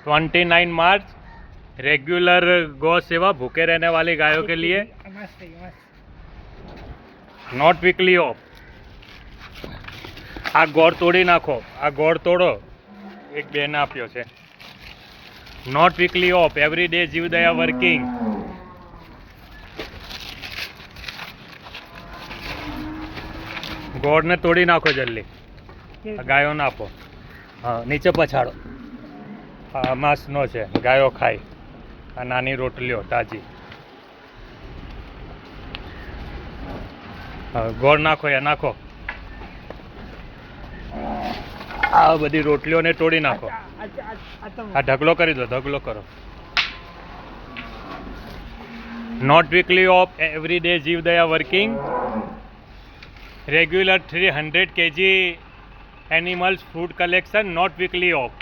29 मार्च regular गौ सेवा भूखे रहने वाली गायों के लिए, नॉट वीकली ऑफ। आ गोળ તોડી નાખો, આ ગોળ તોડો, એક બેન આપ્યો છે। Not weekly off, every day જીવદયા વર્કિંગ। ગોળને તોડી નાખો જલ્દી, ગાયોને આપો। હા, નીચે પછાડો। આ માંસનો છે, ગાયો ખાય। આ નાની રોટલીઓ તાજી। હા, ગોળ નાખો, એ નાખો। આ બધી રોટલીઓને તોડી નાખો। આ ઢગલો કરી દો, ઢગલો કરો। Not weekly off, every day જીવદયા working. Regular 300 kg animals food collection, not weekly of.